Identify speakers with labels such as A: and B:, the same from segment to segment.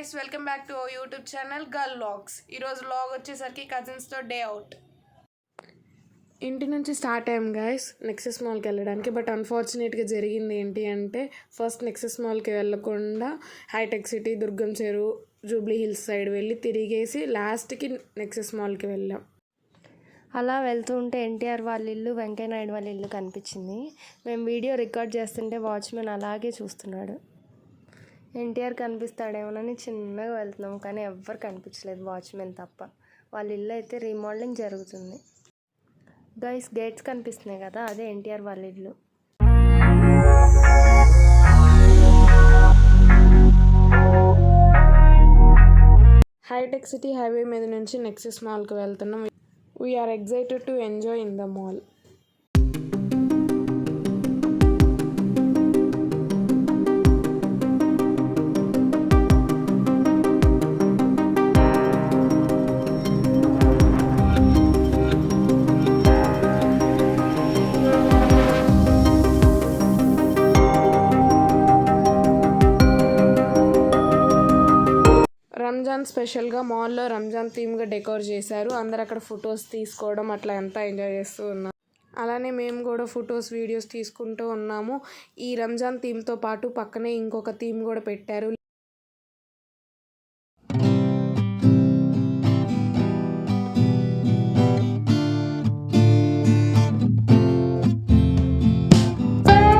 A: guys, welcome back to our YouTube channel Girl Vlogs. ఈరోజు vlog వచ్చేసరికి కజిన్స్తో day out. ఇంటి నుంచి స్టార్ట్ అయ్యాం గైస్ నెక్సెస్ మాల్కి వెళ్ళడానికి. బట్ అన్ఫార్చునేట్గా జరిగింది ఏంటి అంటే ఫస్ట్ నెక్సెస్ మాల్కి వెళ్ళకుండా హైటెక్ సిటీ, దుర్గం చెరువు, జూబ్లీ హిల్స్ సైడ్ వెళ్ళి తిరిగేసి లాస్ట్కి నెక్సెస్ మాల్కి వెళ్ళాం.
B: అలా వెళ్తుంటే ఎన్టీఆర్ వాళ్ళ ఇల్లు, వెంకయ్య నాయుడు వాళ్ళ ఇల్లు కనిపించింది. మేము వీడియో రికార్డ్ చేస్తుంటే వాచ్మెన్ అలాగే చూస్తున్నాడు. ఎన్టీఆర్ కనిపిస్తాడేమోనని చిన్నగా వెళ్తున్నాం, కానీ ఎవ్వరు కనిపించలేదు వాచ్మెన్ తప్ప. వాళ్ళ ఇల్లు అయితే రీమోడలింగ్ జరుగుతుంది. గైస్ గేట్స్ కనిపిస్తున్నాయి కదా, అదే ఎన్టీఆర్ వాళ్ళ ఇల్లు.
A: హైటెక్ సిటీ హైవే మీద నుంచి నెక్సెస్ మాల్కి వెళ్తున్నాం. We are excited to enjoy in the mall. Ramzan స్పెషల్గా మాల్లో రంజాన్ థీమ్గా డెకోర్ చేశారు. అందరు అక్కడ ఫొటోస్ తీసుకోవడం అట్లా ఎంత ఎంజాయ్ చేస్తూ ఉన్నారు. అలానే మేము కూడా ఫొటోస్, వీడియోస్ తీసుకుంటూ ఉన్నాము. ఈ రంజాన్ థీమ్తో పాటు పక్కనే ఇంకొక థీమ్ కూడా పెట్టారు.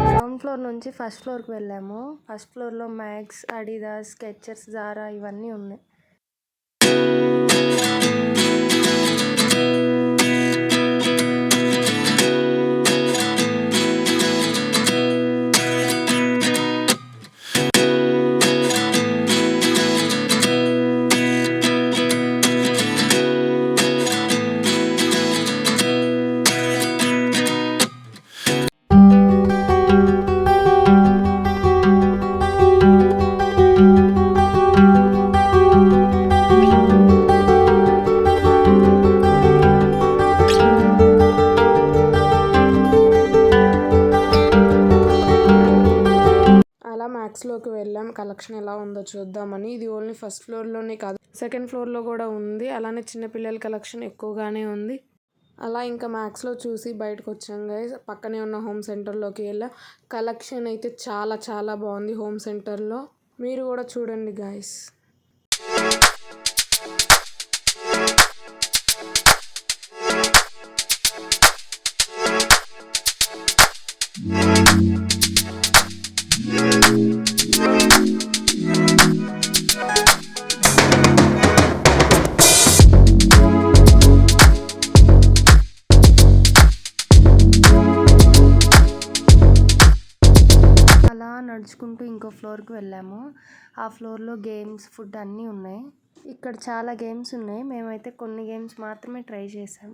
B: గ్రౌండ్ ఫ్లోర్ నుంచి ఫస్ట్ ఫ్లోర్కి వెళ్ళాము. ఫస్ట్ ఫ్లోర్లో మ్యాక్స్, అడిదాస్, స్కెచర్స్, జారా ఇవన్నీ ఉన్నాయి.
A: మ్యాక్స్లోకి వెళ్ళాం, కలెక్షన్ ఎలా ఉందో చూద్దామని. ఇది ఓన్లీ ఫస్ట్ ఫ్లోర్లోనే కాదు, సెకండ్ ఫ్లోర్లో కూడా ఉంది. అలానే చిన్నపిల్లల కలెక్షన్ ఎక్కువగానే ఉంది. అలా ఇంకా మ్యాక్స్లో చూసి బయటకు వచ్చాం గైస్. పక్కనే ఉన్న హోమ్ సెంటర్లోకి వెళ్ళాం. కలెక్షన్ అయితే చాలా చాలా బాగుంది హోమ్ సెంటర్లో. మీరు కూడా చూడండి గైస్.
B: నడుచుకుంటూ ఇంకో ఫ్లోర్కి వెళ్ళాము. ఆ ఫ్లోర్లో గేమ్స్, ఫుడ్ అన్నీ ఉన్నాయి. ఇక్కడ చాలా గేమ్స్ ఉన్నాయి. మేమైతే కొన్ని గేమ్స్ మాత్రమే ట్రై చేసాం.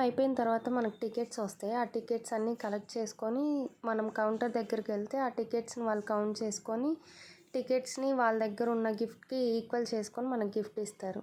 B: అయిపోయిన తర్వాత మనకు టికెట్స్ వస్తాయి. ఆ టికెట్స్ అన్నీ కలెక్ట్ చేసుకొని మనం కౌంటర్ దగ్గరికి వెళ్తే ఆ టికెట్స్ని వాళ్ళు కౌంట్ చేసుకొని టికెట్స్ని వాళ్ళ దగ్గర ఉన్న గిఫ్ట్కి ఈక్వల్ చేసుకొని మనకు గిఫ్ట్ ఇస్తారు.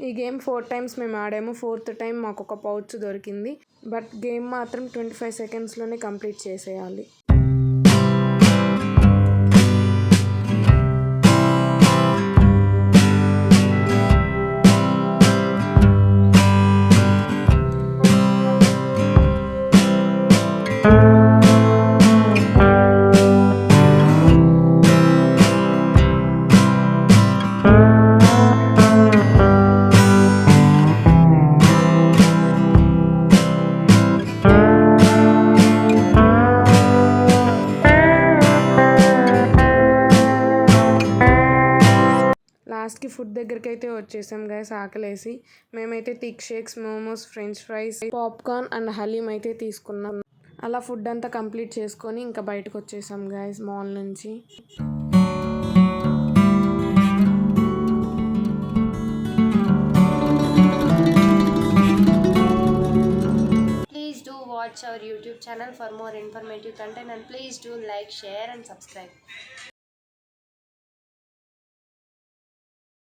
A: ఈ గేమ్ 4 times మేము ఆడాము. 4th time మాకు ఒక పౌచ్ దొరికింది. బట్ గేమ్ మాత్రం 25 secondsలోనే కంప్లీట్ చేసేయాలి. వచ్చేసాం గైస్ ఆకలేసి. మేమైతే thick shakes, momos, French fries, popcorn and haleem అయితే తీసుకున్నాం. అలా ఫుడ్ అంతా కంప్లీట్ చేసుకొని ఇంకా బయటకు వచ్చేసాం గైస్ మాల్ నుంచి.
B: Please do watch our YouTube channel for more informative content, and please do like, share and subscribe.